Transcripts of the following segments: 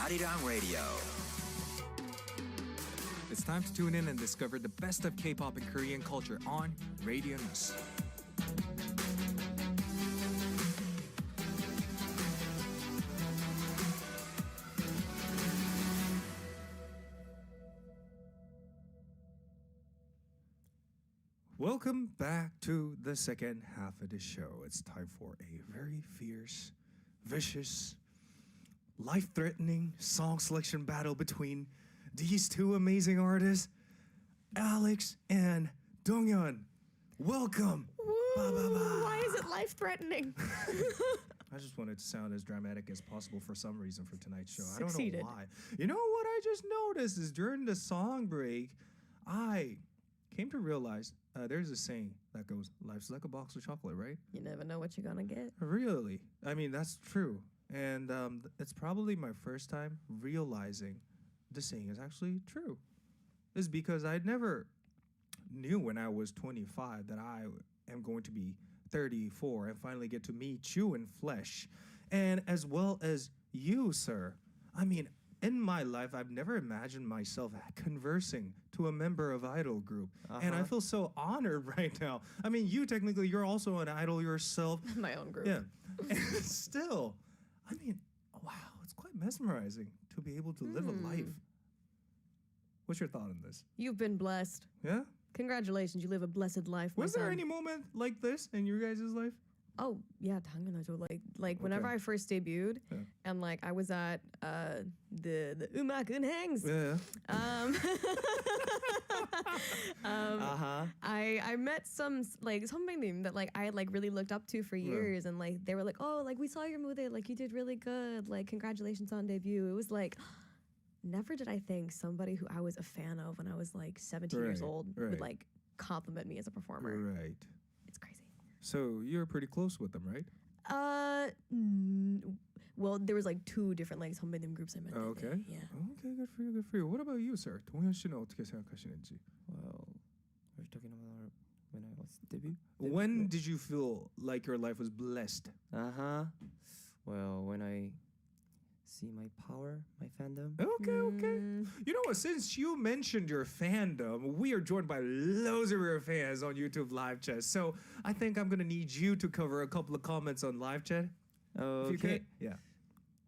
Arirang Radio. It's time to tune in and discover the best of K-pop and Korean culture on Radio News. Welcome back to the second half of the show. It's time for a very fierce, vicious, life-threatening song selection battle between these two amazing artists, Alex and Dongyeon. Welcome. Woo! Ba, ba, ba. Why is it life-threatening? I just wanted to sound as dramatic as possible for some reason for tonight's show. Succeeded. I don't know why. You know what I just noticed is during the song break, I came to realize there's a saying that goes, life's like a box of chocolate, right? You never know what you're gonna get. Really? I mean, that's true. And it's probably my first time realizing the saying is actually true. It's because I never knew when I was 25 that I am going to be 34 and finally get to meet you in flesh. And as well as you, sir. I mean, in my life, I've never imagined myself conversing to a member of idol group. And I feel so honored right now. I mean, you're also an idol yourself. My own group. Yeah. And still, I mean, wow, it's quite mesmerizing to be able to live a life. What's your thought on this? You've been blessed. Yeah? Congratulations, you live a blessed life. Was there son. any moment like this in your guys' life? Oh yeah, 당연하죠. Like whenever I first debuted, and like I was at the 음악 은행s. Yeah. I met some like 선배님 that like I like really looked up to for years, and like they were like, oh, like we saw your movie, like you did really good, like congratulations on debut. It was like, never did I think somebody who I was a fan of when I was like 17 years old would like compliment me as a performer. Right. It's crazy. So you're pretty close with them, right? Well, there was like two different like 선배님 groups I met. Okay. Yeah. Okay, good for you, good for you. What about you, sir? 동현 씨는 어떻게 생각하시는지? Well, we're talking about when I was debut. When did you feel like your life was blessed? Well, when I see my power, my fandom. Okay. You know what? Since you mentioned your fandom, we are joined by loads of your fans on YouTube live chat. So I think I'm gonna need you to cover a couple of comments on live chat. If you Okay. can. Yeah.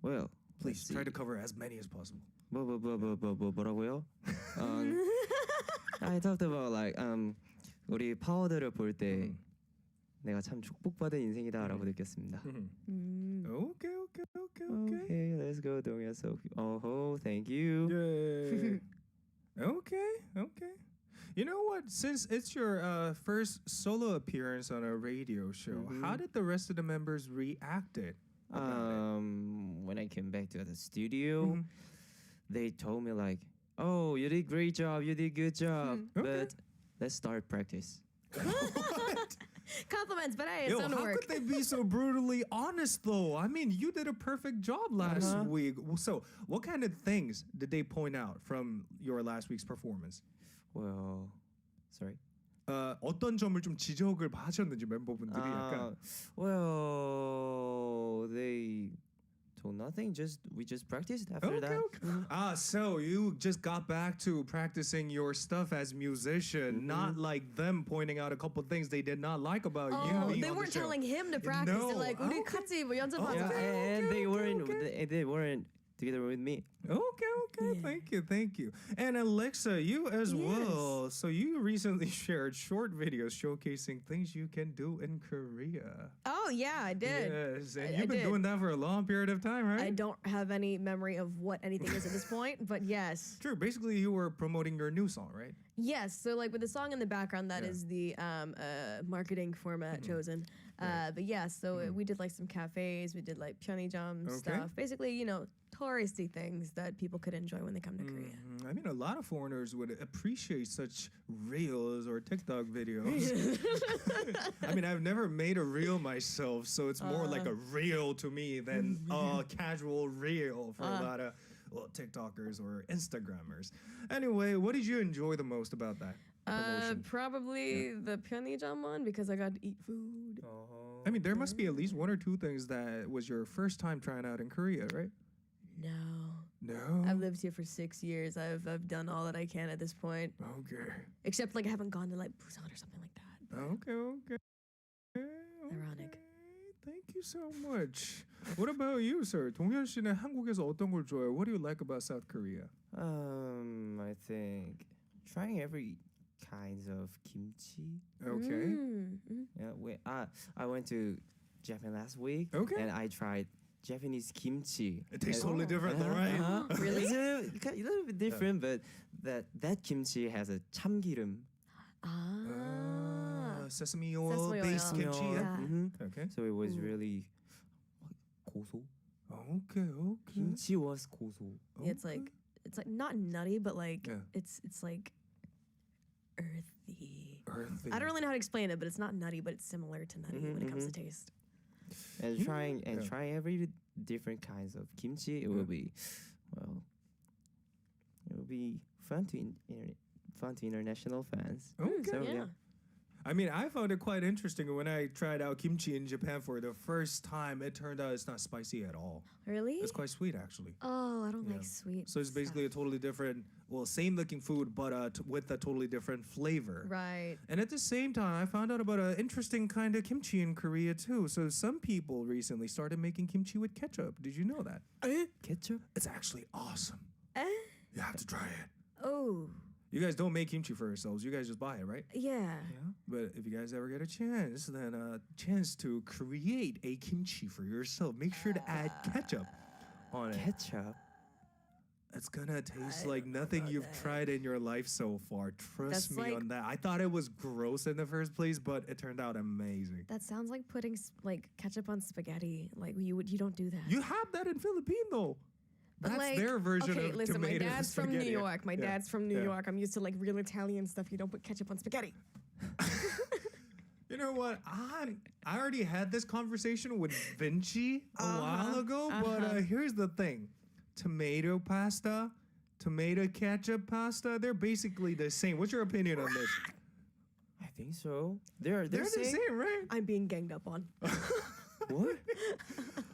Well, Please try to cover as many as possible. 뭐라고요? I talked about like 우리 파워들을 볼 때 내가 참 축복받은 인생이다라고 느꼈습니다. Okay. Okay, let's go, 동현. So, thank you. Yeah. Okay. You know what? Since it's your first solo appearance on a radio show, how did the rest of the members react it? When I came back to the studio, they told me like, "Oh, you did great job. You did good job. But let's start practice." Compliments, but hey, it's Yo, done how work. could they be so brutally honest though? I mean, you did a perfect job last week. So, what kind of things did they point out from your last week's performance? Well, sorry. 어떤 점을 좀 지적을 하셨는지 멤버분들이 약간. Well, they told nothing. We just practiced after that. Okay. So you just got back to practicing your stuff as musician, not like them pointing out a couple things they did not like about you. They weren't telling him to practice. No. They're like, 우리 같이 뭐 연습하자. Yeah, and they weren't together with me. Okay. Thank you. And AleXa, you as well. So you recently shared short videos showcasing things you can do in Korea. Oh yeah, I did. Yes, and I you've been did. doing that for a long period of time, right? I don't have any memory of what anything is at this point, but yes. True. Basically, you were promoting your new song, right? Yes, so like with the song in the background, that is the marketing format chosen. But yeah, so we did like some cafes, we did like 편의점 stuff. Basically, you know, touristy things that people could enjoy when they come to Korea. I mean, a lot of foreigners would appreciate such reels or TikTok videos. I mean, I've never made a reel myself, so it's more like a reel to me than a casual reel for a lot of TikTokers or Instagrammers. Anyway, what did you enjoy the most about that promotion? Probably the 편의점 one because I got to eat food. I mean, there must be at least one or two things that was your first time trying out in Korea, right? No. No. I've lived here for 6 years. I've done all that I can at this point. Okay. Except like I haven't gone to like Busan or something like that. But Okay. Ironic. Thank you so much. What about you, sir? 동현 씨는 한국에서 어떤 걸 좋아해요? What do you like about South Korea? I think trying every kinds of kimchi. Okay. Yeah, I went to Japan last week. Okay. And I tried Japanese kimchi. It tastes And- totally different, though, right? Really? It's a little bit different, but that kimchi has a 참기름. Sesame oil Sesame based oil. kimchi. Yeah. Yeah. Okay. So it was Ooh. really 고소. Okay. Kimchi was 고소. Yeah, it's like not nutty, but like Yeah. it's like earthy. Earthy. I don't really know how to explain it, but it's not nutty, but it's similar to nutty when it comes to taste. And Yeah. trying every different kinds of kimchi, it will be fun to international fans. Okay. So Yeah. yeah. I mean, I found it quite interesting when I tried out kimchi in Japan for the first time. It turned out it's not spicy at all. Really? It's quite sweet, actually. Oh, I don't Yeah. like sweet. So it's basically a totally different, same looking food, but with a totally different flavor. right. And at the same time, I found out about an interesting kind of kimchi in Korea too. So some people recently started making kimchi with ketchup. Did you know that? Ketchup? It's actually awesome. You have to try it. Oh, You guys don't make kimchi for yourselves. You guys just buy it, right? yeah. But if you guys ever get a chance, then chance to create a kimchi for yourself, make sure to add ketchup on it. Ketchup? It's gonna taste I like don't know nothing about you've that. tried in your life so far. Trust That's me like- on that. I thought it was gross in the first place, but it turned out amazing. That sounds like putting like ketchup on spaghetti. Like you don't do that. You have that in Philippines though. But, That's like, their version okay, of listen, my tomato dad's from New spaghetti. York. My Yeah. dad's from New Yeah. York. I'm used to like real Italian stuff. You don't put ketchup on spaghetti. You know what? I already had this conversation with Vinci a while ago, but here's the thing. Tomato pasta, tomato ketchup pasta, they're basically the same. What's your opinion on this? I think so. They're They're the same, right? I'm being ganged up on. What?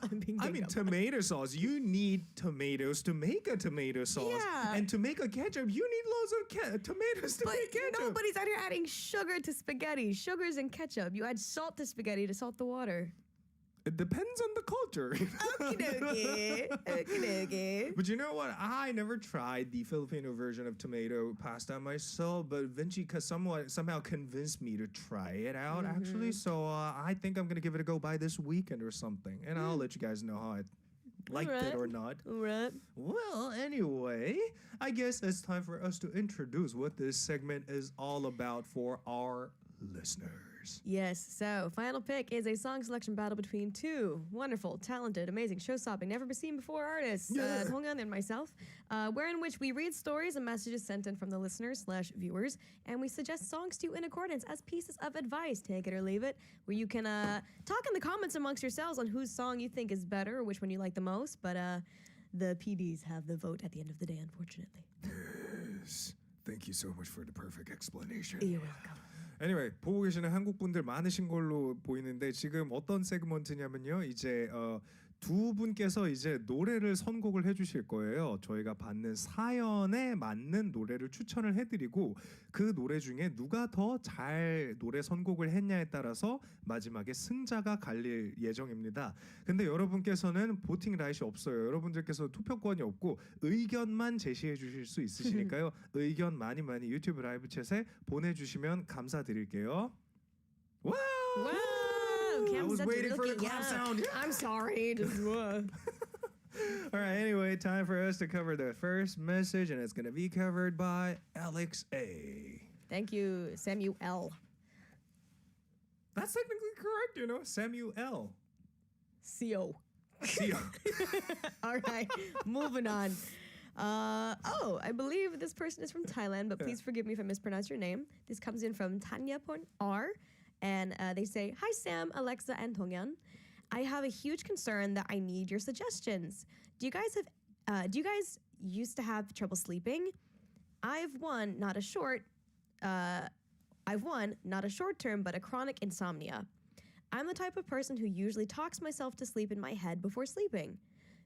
I'm being I ganged mean, up on. tomato sauce. You need tomatoes to make a tomato sauce. Yeah. And to make a ketchup, you need loads of tomatoes to But make ketchup. nobody's out here adding sugar to spaghetti. Sugar's in ketchup. You add salt to spaghetti to salt the water. It depends on the culture. Okie dokie. But you know what? I never tried the Filipino version of tomato pasta myself, but Vinci somehow convinced me to try it out, actually. So I think I'm going to give it a go by this weekend or something. And I'll let you guys know how I liked it or not. All right. Well, anyway, I guess it's time for us to introduce what this segment is all about for our listeners. Yes, so final pick is a song selection battle between two wonderful, talented, amazing, show-stopping, never-seen-before artists, Yeah. Dongyeon and myself, wherein which we read stories and messages sent in from the listeners/viewers, and we suggest songs to you in accordance as pieces of advice, take it or leave it, where you can talk in the comments amongst yourselves on whose song you think is better or which one you like the most, but the PDs have the vote at the end of the day, unfortunately. Yes. Thank you so much for the perfect explanation. You're welcome. Anyway, 보고 계시는 한국 분들 많으신 걸로 보이는데 지금 어떤 세그먼트냐면요. 이제 두 분께서 이제 노래를 선곡을 해주실 거예요. 저희가 받는 사연에 맞는 노래를 추천을 해드리고 그 노래 중에 누가 더 잘 노래 선곡을 했냐에 따라서 마지막에 승자가 갈릴 예정입니다. 근데 여러분께서는 보팅 라이트 없어요. 여러분들께서 투표권이 없고 의견만 제시해 주실 수 있으시니까요. 의견 많이 유튜브 라이브 챗에 보내주시면 감사드릴게요. 와! I was waiting for the clap sound. I'm sorry. Just, All right, anyway, time for us to cover the first message, and it's going to be covered by AleXa. Thank you, Samuel. That's technically correct, you know, Samuel. C.O. C-O. All right, moving on. I believe this person is from Thailand, but please forgive me if I mispronounce your name. This comes in from Tanyapon R, and they say, "Hi Sam, AleXa, and Dongyeon. I have a huge concern that I need your suggestions. Do you guys used to have trouble sleeping? I've won not a short term, but a chronic insomnia. I'm the type of person who usually talks myself to sleep in my head before sleeping.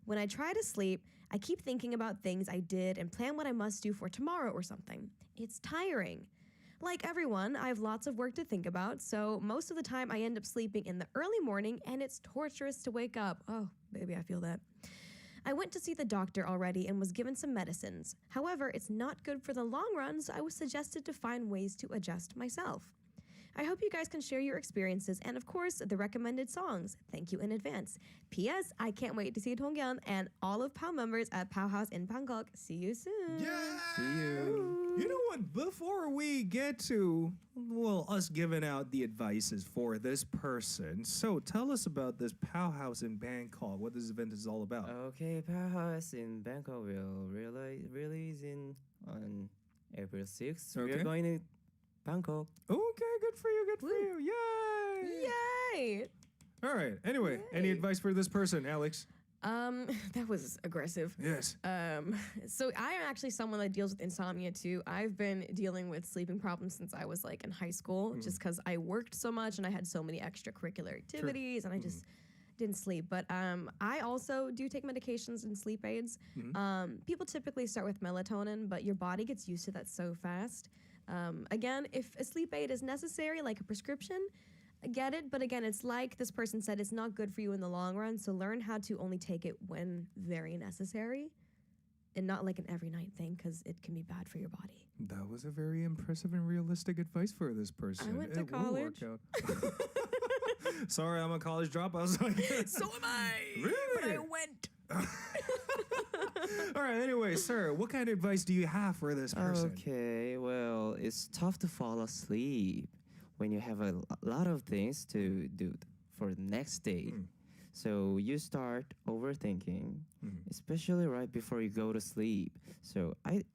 When I try to sleep, I keep thinking about things I did and plan what I must do for tomorrow or something. It's tiring. Like everyone, I have lots of work to think about, so most of the time I end up sleeping in the early morning and it's torturous to wake up. Oh, baby, I feel that. I went to see the doctor already and was given some medicines. However, it's not good for the long run, so I was suggested to find ways to adjust myself. I hope you guys can share your experiences and, of course, the recommended songs. Thank you in advance. P.S. I can't wait to see Dongyeon and all of POW members at POW House in Bangkok. See you soon. Yeah. See you. You know what? Before we get to, well, us giving out the advices for this person, so tell us about this POW House in Bangkok, what this event is all about. Okay, Powerhouse in Bangkok will release on April 6th. We Okay. are going to Bangkok. Okay, good for you, good for Woo. you. Yay! Yay! All right. Anyway, any Yay. advice for this person, Alex? That was aggressive. Yes. So I am actually someone that deals with insomnia too. I've been dealing with sleeping problems since I was like in high school, just because I worked so much and I had so many extracurricular activities and I just didn't sleep. But I also do take medications and sleep aids. People typically start with melatonin, but your body gets used to that so fast. Again, if a sleep aid is necessary, like a prescription, I get it. But again, it's like this person said, it's not good for you in the long run. So learn how to only take it when very necessary and not like an every night thing because it can be bad for your body. That was a very impressive and realistic advice for this person. I went to It will work college. out. Sorry, I'm a college dropout. I was like, So am I. Really? But I went. all right, anyway, sir, what kind of advice do you have for this person? Okay, well, it's tough to fall asleep when you have a lot of things to do for the next day. So you start overthinking, especially right before you go to sleep. So I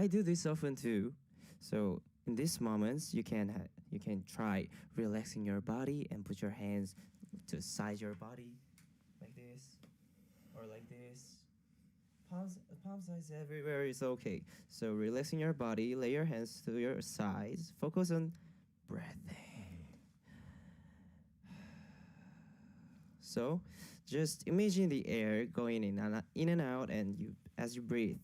do this often too. So in these moments, you can try relaxing your body and put your hands to side your body like this or like this. Palm sides everywhere is okay. So relaxing your body, lay your hands to your sides, focus on breathing. So just imagine the air going in and out and you as you breathe.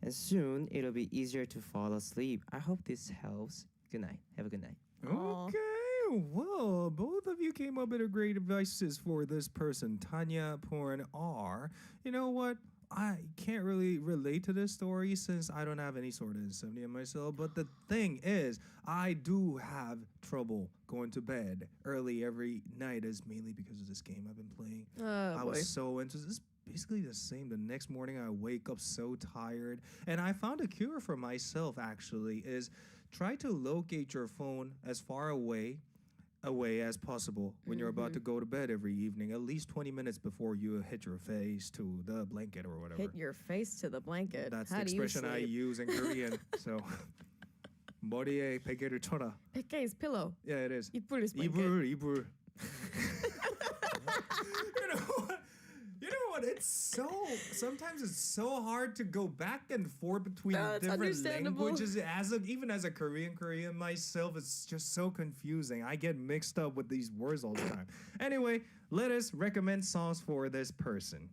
And soon it'll be easier to fall asleep. I hope this helps. Good night. Have a good night. Aw. Okay, well, both of you came up with a great advices for this person, Tanya Porn R. You know what? I can't really relate to this story since I don't have any sort of insomnia myself. But the thing is, I do have trouble going to bed early every night, is mainly because of this game I've been playing. I boy. was so into this. Basically the same. The next morning I wake up so tired. And I found a cure for myself actually is try to locate your phone as far away as possible when you're about to go to bed every evening, at least 20 minutes before you hit your face to the blanket or whatever. Hit your face to the blanket. That's How the do you expression I sleep? use in Korean. So 머리에 베개를 쳐라. Peke is pillow. Yeah, it is. 이불 is blanket. 이불. You know what? It's so sometimes it's so hard to go back and forth between That's different understandable. languages. Even as a Korean myself, it's just so confusing. I get mixed up with these words all the time. Anyway, let us recommend songs for this person.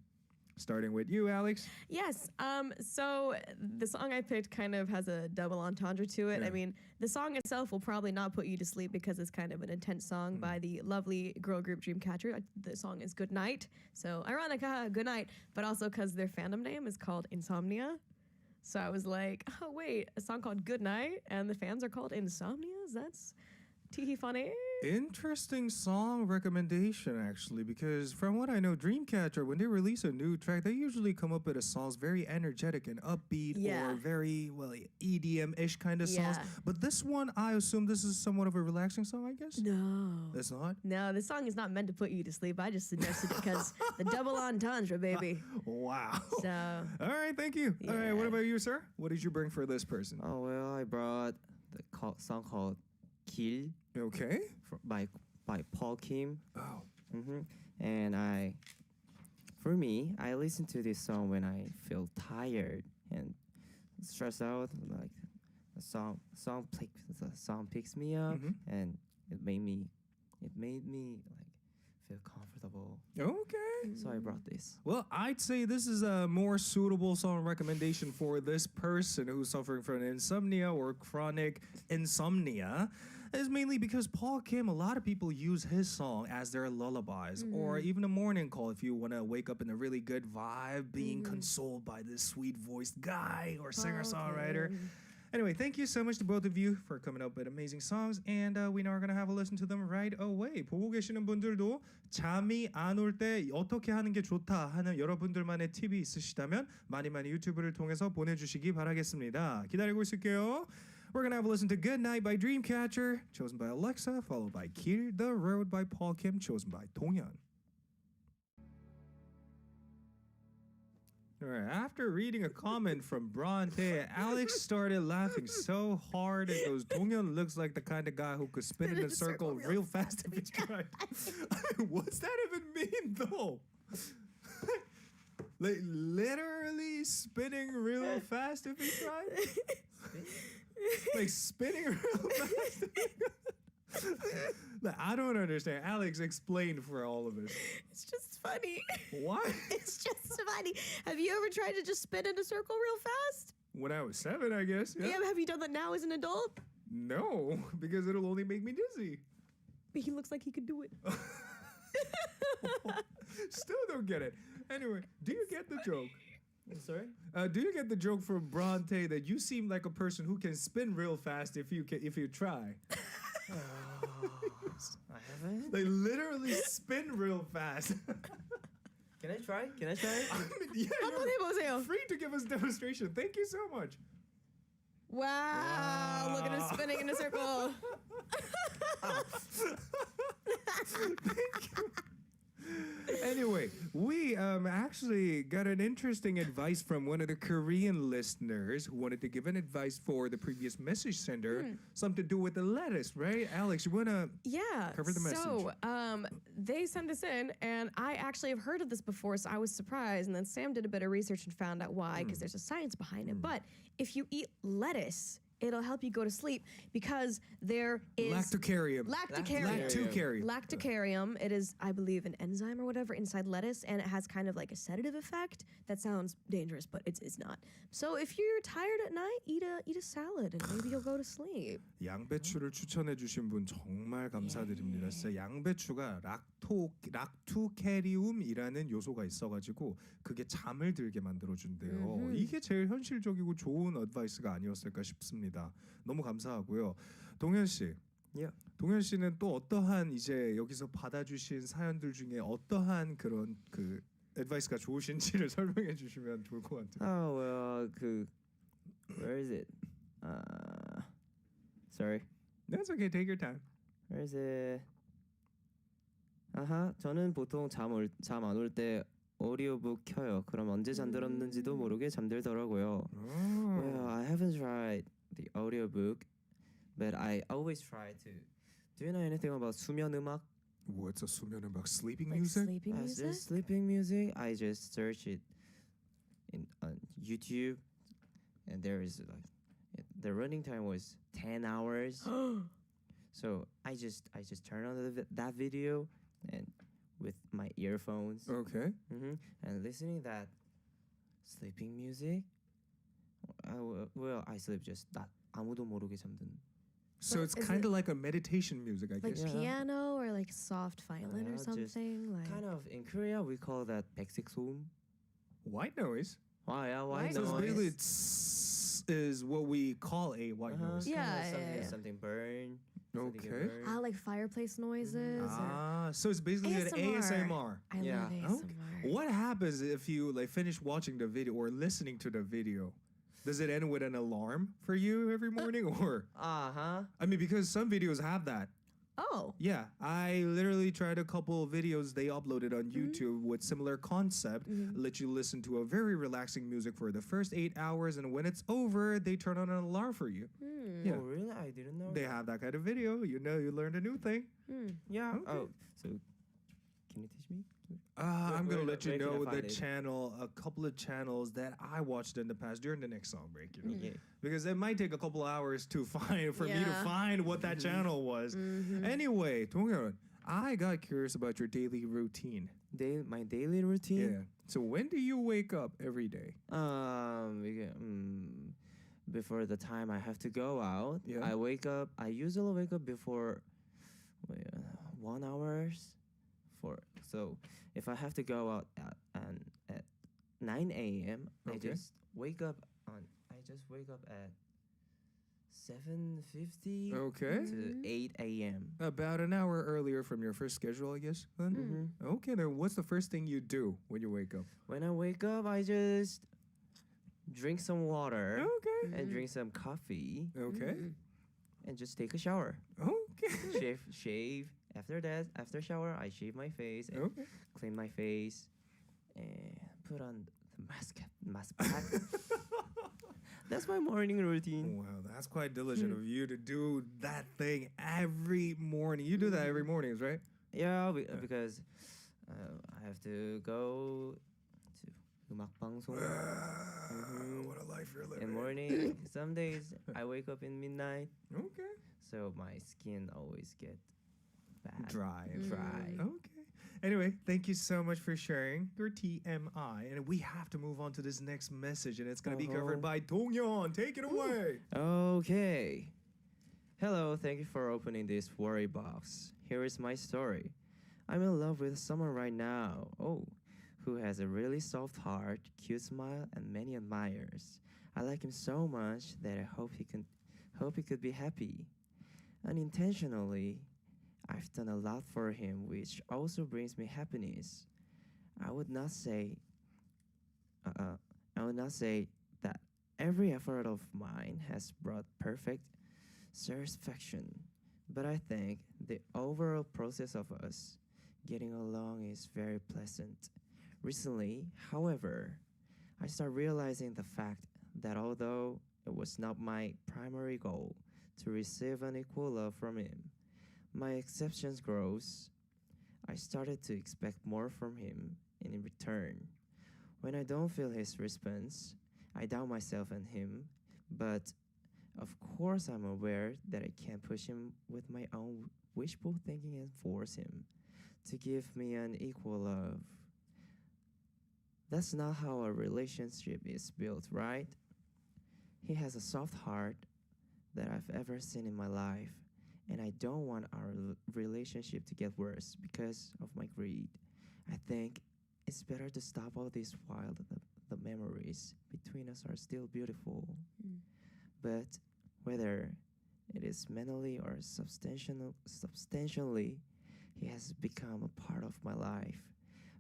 Starting with you, Alex. Yes. So the song I picked kind of has a double entendre to it. Yeah. I mean, the song itself will probably not put you to sleep because it's kind of an intense song by the lovely girl group Dreamcatcher. The song is Good Night. So ironic, good night, but also because their fandom name is called Insomnia. So I was like, oh wait, a song called Good Night and the fans are called Insomnias? That's tee funny. Interesting song recommendation, actually, because from what I know, Dreamcatcher, when they release a new track, they usually come up with a songs very energetic and upbeat Yeah. or very, well, EDM-ish kind of songs. Yeah. But this one, I assume this is somewhat of a relaxing song, I guess? No. It's not? No, this song is not meant to put you to sleep. I just suggested it because the double entendre, baby. Wow. So All right, thank you. All right, what Yeah. about you, sir? What did you bring for this person? Oh well, I brought the song called "Kill" Okay. by Paul Kim. Oh. And for me, I listen to this song when I feel tired and stressed out. Like the song picks me up, Mhm. and it made me like feel comfortable. Okay. So I brought this. Well, I'd say this is a more suitable song recommendation for this person who's suffering from insomnia or chronic insomnia. Is mainly because Paul Kim, a lot of people use his song as their lullabies or even a morning call if you want to wake up in a really good vibe, being consoled by this sweet voiced guy or singer-songwriter. Anyway, thank you so much to both of you for coming up with amazing songs, and we are going to have a listen to them right away. 보고 계시는 분들도 잠이 안 올 때 어떻게 하는 게 좋다 하는 여러분들만의 팁이 있으시다면 많이 유튜브를 통해서 보내주시기 바라겠습니다. 기다리고 있을게요. We're going to have a listen to Good Night by Dreamcatcher, chosen by AleXa, followed by Kill the Road by Paul Kim, chosen by Dongyeon. All right, after reading a comment from Bronte, Alex started laughing so hard and goes, Dongyeon looks like the kind of guy who could spin in a circle real fast if he tried. I mean, what's that even mean, though? Like, literally spinning real fast if he tried? Like, spinning real fast? Like, I don't understand. Alex explained for all of us. It's just funny. Why? It's just funny. Have you ever tried to just spin in a circle real fast? When I was 7, I guess. Yeah. Yeah, have you done that now as an adult? No, because it'll only make me dizzy. But he looks like he could do it. Still don't get it. Anyway, do you get the joke? Sorry? Do you get the joke from Bronte that you seem like a person who can spin real fast if you try? I haven't. They literally spin real fast. Can I try? I mean, yeah, 한번 해보세요. you're free to give us demonstration. Thank you so much. Wow, look at him spinning in a circle. Thank you. Anyway, we actually got an interesting advice from one of the Korean listeners who wanted to give an advice for the previous message sender. Something to do with the lettuce, right? Alex, you want to cover the message? So they sent this in, and I actually have heard of this before, so I was surprised. And then Sam did a bit of research and found out why, because there's a science behind it. But if you eat lettuce, it'll help you go to sleep because there is Lactocarium. Lactocarium. It is, I believe, an enzyme or whatever inside lettuce, and it has kind of like a sedative effect. That sounds dangerous, but it's not. So if you're tired at night, eat a salad, and maybe you'll go to sleep. 양배추를 추천해 주신 분 정말 감사드립니다. 진짜 양배추가 락토캐리움이라는 요소가 있어가지고 그게 잠을 들게 만들어준대요. 이게 제일 현실적이고 좋은 어드바이스가 아니었을까 싶습니다. 너무 감사하고요. 동현 씨. Yeah. 동현 씨는 또 어떠한 이제 여기서 받아주신 사연들 중에 어떠한 그런 그 어드바이스가 좋으신지를 설명해 주시면 좋을 것 같아요. Oh well, where is it? Sorry. That's okay. Take your time. Where is it? 저는 보통 잠 안 올 때 오디오북 켜요. 그럼 언제 잠들었는지도 모르게 잠들더라고요. Well, I haven't tried the audiobook, but I always try to. Do you know anything about 수면 음악? What's a 수면 음악? Sleeping Like music? sleeping Is music? there sleeping music? I just search it on YouTube, and there is the running time was 10 hours. So I just turn on that video and with my earphones. Okay. And listening that sleeping music. I sleep just that 아무도 모르게 잠든. So But it's is kind of it like a meditation music, I Like guess. Yeah. piano or like soft violin or just something? Like Kind of in Korea we call that 백색 소음. White noise. White White So it's noise. basically is what we call a white noise. Yeah. Something burn. Okay. like fireplace noises. Or So it's basically an ASMR. I Yeah. love Okay. ASMR. What happens if you like finish watching the video or listening to the video? Does it end with an alarm for you every morning or? I mean, because some videos have that. Oh. Yeah, I literally tried a couple of videos they uploaded on YouTube with similar concept. Let you listen to a very relaxing music for the first 8 hours, and when it's over, they turn on an alarm for you. Yeah. Oh really? I didn't know. They have that kind of video. You know, you learned a new thing. Yeah. Okay. Oh, so can you teach me? I'm gonna let you where can I know the find it? channel, a couple of channels that I watched in the past during the next song break. You know? Yeah. Because it might take a couple hours to find for me to Yeah. find what that channel was. Anyway, 동현, I got curious about your daily routine. My daily routine. Yeah. So when do you wake up every day? Before the time I have to go out, Yeah. I wake up. I usually wake up before 1 hours. So if I have to go out at 9 a.m., Okay. I just wake up at 7:50 Okay. to 8 a.m. About an hour earlier from your first schedule, I guess. Then. Mm-hmm. Okay. Then what's the first thing you do when you wake up? When I wake up, I just drink some water Okay. and drink some coffee Okay. and just take a shower. Okay. Shave. After that, after shower, I shave my face and Okay. clean my face and put on the mask pack. That's my morning routine. Wow, that's quite diligent of you to do that thing every morning. You do that every mornings, right? Yeah, because I have to go to 음악 방송 What a life you're in living. morning. Some days I wake up in midnight, Okay. so my skin always get bad. Dry. Dry. Okay. Anyway, thank you so much for sharing your TMI. And we have to move on to this next message, and it's going to be covered by Dongyeon. Take it away. Okay. Hello, thank you for opening this worry box. Here is my story. I'm in love with someone right now. Oh, who has a really soft heart, cute smile, and many admirers. I like him so much that I hope he could be happy. Unintentionally, I've done a lot for him, which also brings me happiness. I would not say that every effort of mine has brought perfect satisfaction, but I think the overall process of us getting along is very pleasant. Recently, however, I start realizing the fact that although it was not my primary goal to receive an equal love from him, my exceptions grows. I started to expect more from him, and in return, when I don't feel his response, I doubt myself and him, but of course I'm aware that I can't push him with my own wishful thinking and force him to give me an equal love. That's not how a relationship is built, right? He has a soft heart that I've ever seen in my life, and I don't want our relationship to get worse because of my greed. I think it's better to stop all this while the memories between us are still beautiful. But whether it is mentally or substantially, he has become a part of my life.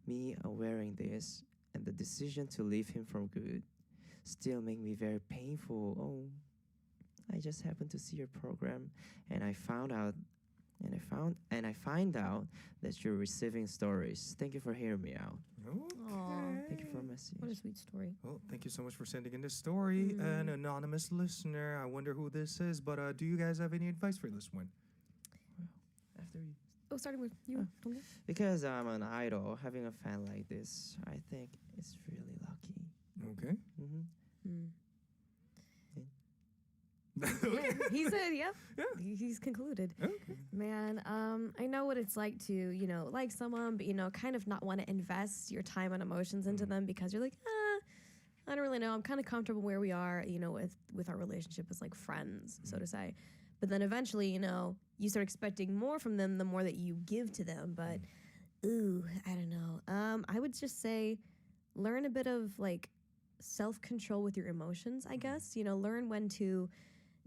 Me awareing this and the decision to leave him for good still make me very painful. Oh, I just happened to see your program and I find out that you're receiving stories. Thank you for hearing me out. Okay. Thank you for message. What a sweet story. Well, thank you so much for sending in this story. An anonymous listener. I wonder who this is, but do you guys have any advice for this one? After you. Oh, starting with you. Dongyeon. Because I'm an idol, having a fan like this, I think it's really lucky. Okay. Yeah, he said, yep. Yeah. He's concluded. Okay. Man, I know what it's like to, like someone, but, kind of not want to invest your time and emotions into them because you're like, I don't really know. I'm kind of comfortable where we are, with our relationship as like friends, so to say. But then eventually, you start expecting more from them the more that you give to them. But, I don't know. I would just say learn a bit of like self-control with your emotions, I guess. Learn when to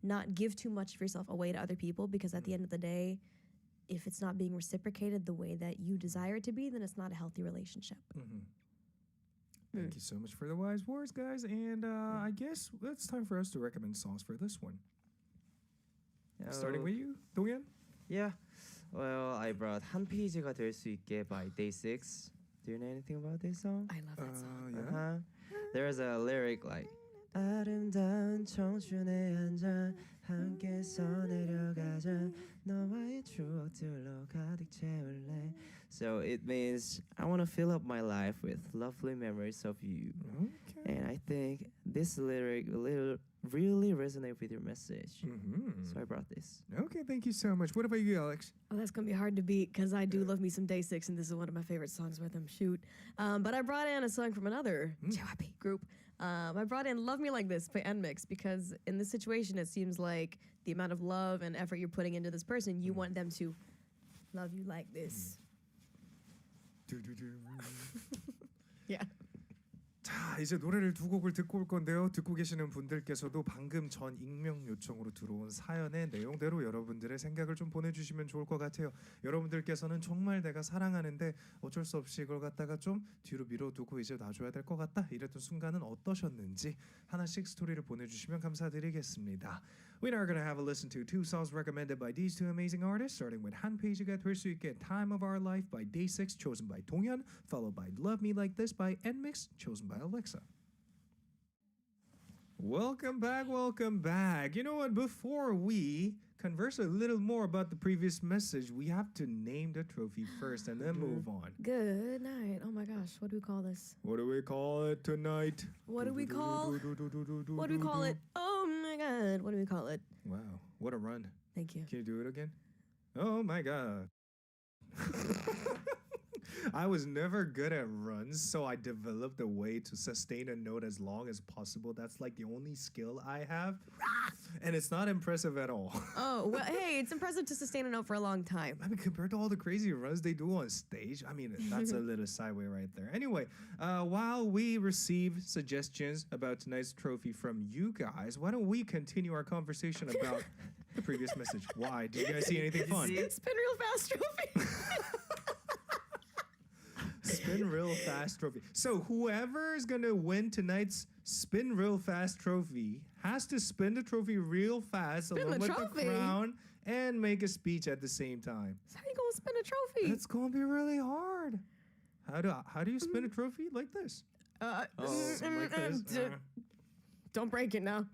not give too much of yourself away to other people, because at the end of the day, if it's not being reciprocated the way that you desire it to be, then it's not a healthy relationship. Thank you so much for the wise words, guys. And I guess it's time for us to recommend songs for this one. Starting with you, Dongyeon? Yeah. Well, I brought 한 페이지가 될 수 있게 by Day6. Do you know anything about this song? I love that song. Yeah. There's a lyric like 아름다운 청춘의 한잔 함께서 내려가자 너와의 추억들로 가득 채울래. So it means I want to fill up my life with lovely memories of you. Okay. And I think this lyric will really resonate with your message. So I brought this. Okay, thank you so much. What about you, Alex? Oh, that's gonna be hard to beat because I do love me some Day 6, and this is one of my favorite songs by them. Shoot, but I brought in a song from another JYP group. I brought in "Love Me Like This" by NMIXX because in this situation, it seems like the amount of love and effort you're putting into this person, you want them to love you like this. Yeah. 자, 이제 노래를 두 곡을 듣고 올 건데요. 듣고 계시는 분들께서도 방금 전 익명 요청으로 들어온 사연의 내용대로 여러분들의 생각을 좀 보내주시면 좋을 것 같아요. 여러분들께서는 정말 내가 사랑하는데 어쩔 수 없이 이걸 갖다가 좀 뒤로 밀어두고 이제 놔줘야 될 것 같다 이랬던 순간은 어떠셨는지 하나씩 스토리를 보내주시면 감사드리겠습니다. We are going to have a listen to two songs recommended by these two amazing artists, starting with 한 페이지가 될 수 있게 Time of Our Life by Day 6, chosen by Dongyeon, followed by Love Me Like This by NMIXX, chosen by AleXa. Welcome back, welcome back. You know what? Before we converse a little more about the previous message, we have to name the trophy first and then move on. Good night. Oh my gosh, what do we call this? What do we call it tonight? What do we call? What do we call it? Oh my god, what do we call it? Wow, what a run. Thank you. Can you do it again? Oh my god. I was never good at runs, so I developed a way to sustain a note as long as possible. That's like the only skill I have. And it's not impressive at all. Oh, well, hey, it's impressive to sustain a note for a long time. I mean, compared to all the crazy runs they do on stage, I mean, that's a little sideway right there. Anyway, while we receive suggestions about tonight's trophy from you guys, why don't we continue our conversation about the previous message? Why? Did you guys see anything fun? Spin real fast trophy. Spin real fast trophy. So whoever is gonna win tonight's spin real fast trophy has to spin the trophy real fast Spin along the with the trophy? crown and make a speech at the same time. So how you gonna spin a trophy? It's gonna be really hard. How do you spin a trophy like this? Like this? Don't break it now.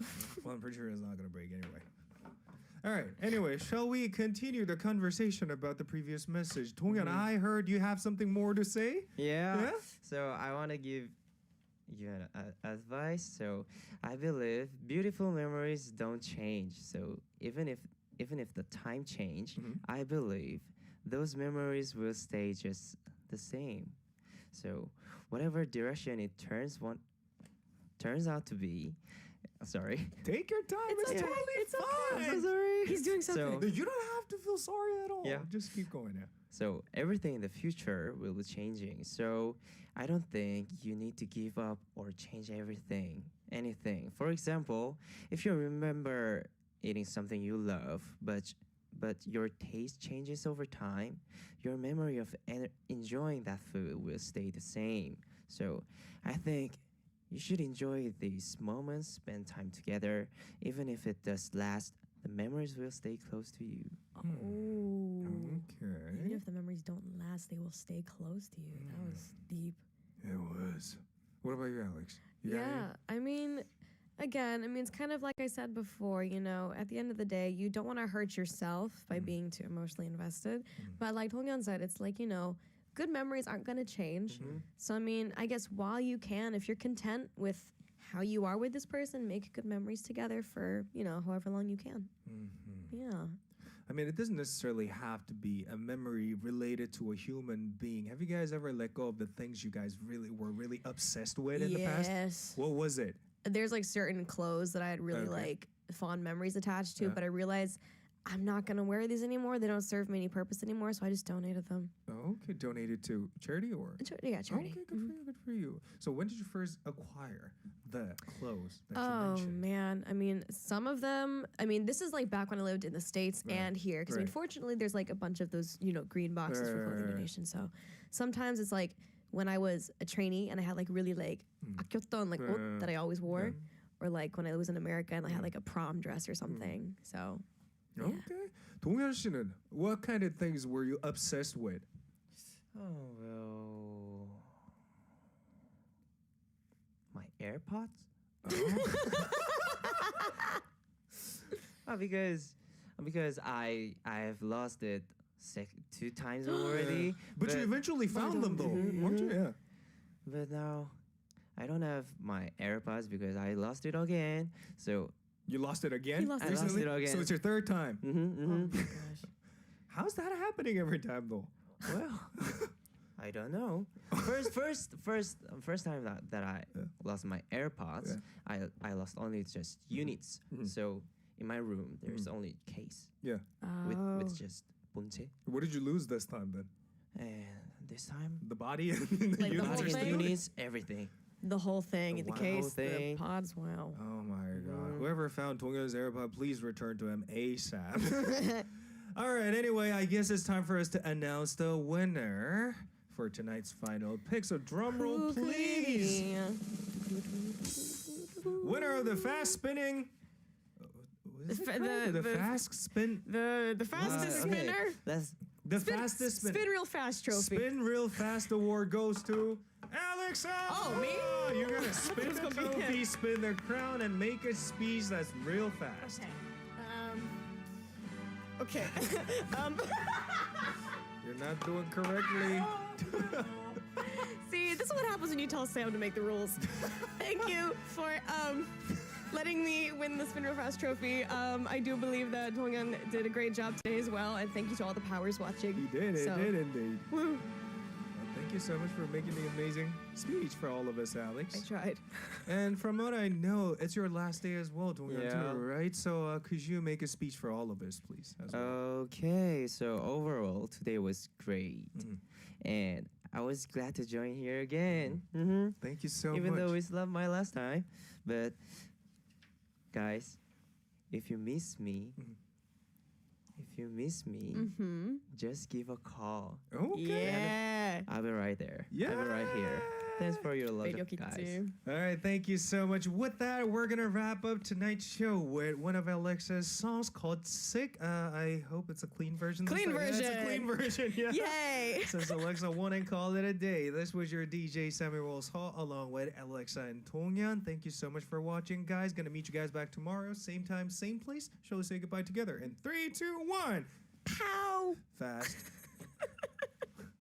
Well, I'm pretty sure it's not gonna break anyway. All right. Anyway, shall we continue the conversation about the previous message? Dongyeon, I heard you have something more to say. Yeah. Yeah? So I want to give you an advice. So I believe beautiful memories don't change. So even if the time change, I believe those memories will stay just the same. So whatever direction it turns out to be. Sorry. Take your time. It's It's okay. totally It's okay. fine. I'm so sorry. He's doing so So- good. You don't have to feel sorry at all. Yeah. Just keep going now. So everything in the future will be changing. So I don't think you need to give up or change anything. For example, if you remember eating something you love, but your taste changes over time, your memory of enjoying that food will stay the same. So I think you should enjoy these moments, spend time together, even if it does last. The memories will stay close to you. Oh. Even Okay. if the memories don't last, they will stay close to you. That was deep. It was. What about you, Alex? You got Yeah, I mean, again, it's kind of like I said before, at the end of the day, you don't want to hurt yourself by being too emotionally invested. But like Dongyeon said, it's like, good memories aren't going to change. So, I guess while you can, if you're content with how you are with this person, make good memories together for, however long you can. Yeah. I mean, it doesn't necessarily have to be a memory related to a human being. Have you guys ever let go of the things you guys were really obsessed with in the past? Yes. What was it? There's like certain clothes that I had really like fond memories attached to, but I realized I'm not gonna wear these anymore. They don't serve me any purpose anymore, so I just donated them. Oh, okay, donated to charity or? Yeah, charity. Okay, good for you, good for you. So when did you first acquire the clothes that you Oh mentioned? man, some of them. This is like back when I lived in the States and here, because right. fortunately there's like a bunch of those green boxes for clothing Right. donation. So sometimes it's like when I was a trainee and I had like really like 아꼈던 like 옷 that I always wore, or like when I was in America and I had like a prom dress or something. So. Yeah. Okay. 동현 씨는 what kind of things were you obsessed with? Oh, well, my AirPods? Because I have lost it 2 times already. But you eventually found them, though, weren't you? Yeah. But now I don't have my AirPods because I lost it again. So You lost it again? He lost it. I lost recently? it again. So it's your third time. Oh my gosh. How's that happening every time, though? Well, I don't know. First time that I lost my AirPods, I lost only just units. So in my room, there's only case Yeah. with just 본체. What did you lose this time, then? And this time, The body and the Like the units whole are bodies, still- thing? units, everything. The whole thing, The the whole case, the thing. pods. Wow. Oh my God. Whoever found Dongyeon's AirPod, please return to him ASAP. All right, anyway, I guess it's time for us to announce the winner for tonight's final pick. So drum roll, Who could it please. be? Winner of the fast spinning. What is it called? The fast spin. The fastest Okay, spinner. That's The fastest spin. Spin real fast trophy. Spin real fast award goes to AleXa. Oh, me? You're gonna spin It's the gonna be trophy, him. spin the crown, and make a speech that's real fast. Okay. You're not doing correctly. See, this is what happens when you tell Sam to make the rules. Thank you for letting me win the Spin Real Fast trophy. I do believe that Dongyeon did a great job today as well, and thank you to all the powers watching. He did. It So, did indeed. Woo! Well, thank you so much for making the amazing speech for all of us, Alex. I tried. And from what I know, it's your last day as well, Dongyeon, Yeah. too, right? So could you make a speech for all of us, please? As well? okay. So overall, today was great, and I was glad to join here again. Thank you so Even much. though it's not my last time, but guys, if you miss me, just give a call. Okay. Yeah. I'll be right there. Yeah. I'll be right here. Thanks for your love, Radio guys. Kitsu. All right, thank you so much. With that, we're gonna wrap up tonight's show with one of AleXa's songs called "Sick." I hope it's a clean version. this Clean time. Yeah, it's a version. clean version. Yeah. Yay! Since AleXa won and called it a day, this was your DJ Sammy Rolls Hall along with AleXa and Dongyeon. Thank you so much for watching, guys. Gonna meet you guys back tomorrow, same time, same place. Shall we say goodbye together? In 3, 2, 1. Pow! Fast.